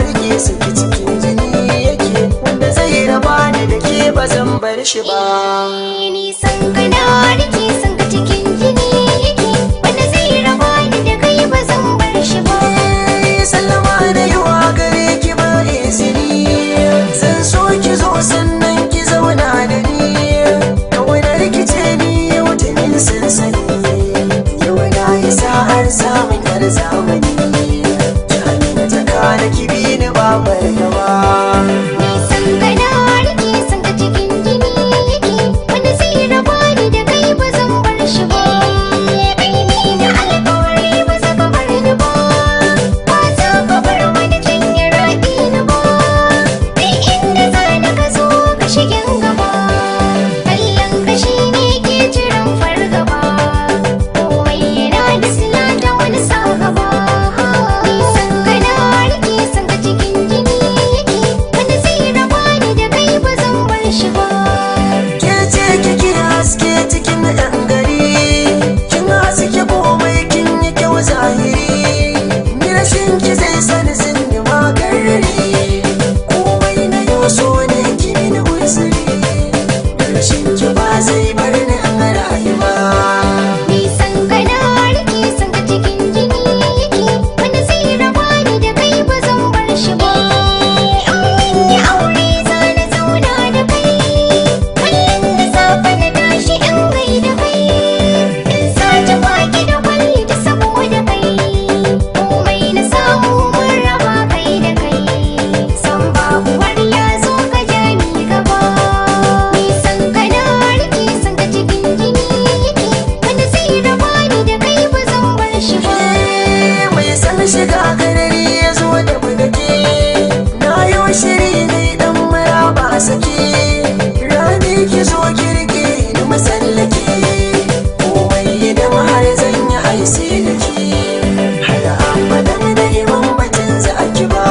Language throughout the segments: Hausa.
rike saki cikin jini yake, wanda zai raba ni da ke ba zan bar shi ba. Ni san ka na rike san ka cikin jini yake, wanda zai raba ni da kai ba zan bar shi ba. Sallama da yawa gare ki ba izini, zan so ki zo sannan ki zauna da ni. Kawai na rikice ni yau ta min sansani, yau na yi sa'ar samun yar zamani. Da ki bi ni babar gaba. Ni san ka na rike san ka cikin jini yake, wanda zai raba ni da kai ba zan bar shi ba. Kai ni da alƙawari ba za ka bar ni ba, ba za ka bar wani can ya raɗe ni ba. Kai inda za ni ka zo ka shigen gaba, kallon ka shi ne ke jiran fargaba. Komai yana da sila ta wani sa gaba. Shiga garari ya zo da budake, na yi shiri ne dan maraba sake. Rani ki zo kirki ni masallake, komai idan har zan yi aisi da ke, har abadan da iman batun za ki ba.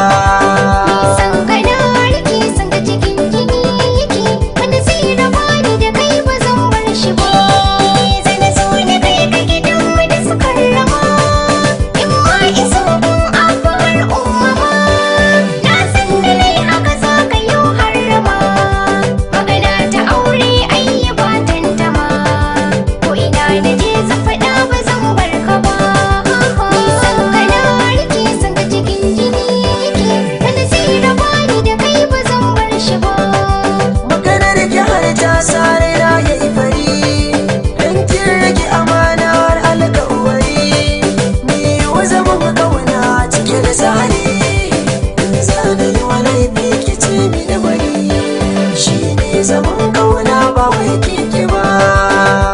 San ka na rike san ka cikin jini yake, wanda zai raba ni da kai ba zan bar shi ba. Zan so da kai ka gidan mu da su karrama, in ma iso zaman kauna ba wai kike ba.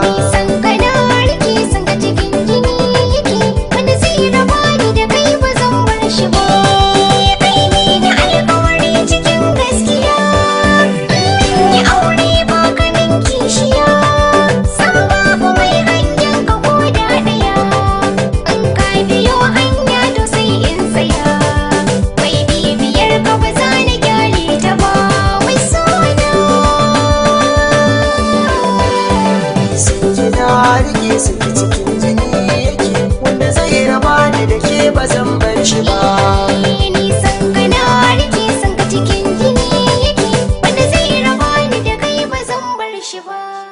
Ni san ka na rike san ka cikin jini yake, wanda zai raba ni da kai ba zan bar shi ba. Kai ni da alƙawari cikin gaskiya, in yi aure ba ka min kishiya. San babu mai hanyar ka ko da ɗaya, in ka biyo hanya to sai in tsaya. Mai bibiyar ka ba za ni kyale ta ba. Rike saki cikin jini yake, wanda zai raba ni da ke ba zan bar shi ba. Ni san ka na rike san ka cikin jini yake, wanda zai raba ni da kai ba zan bar shi ba.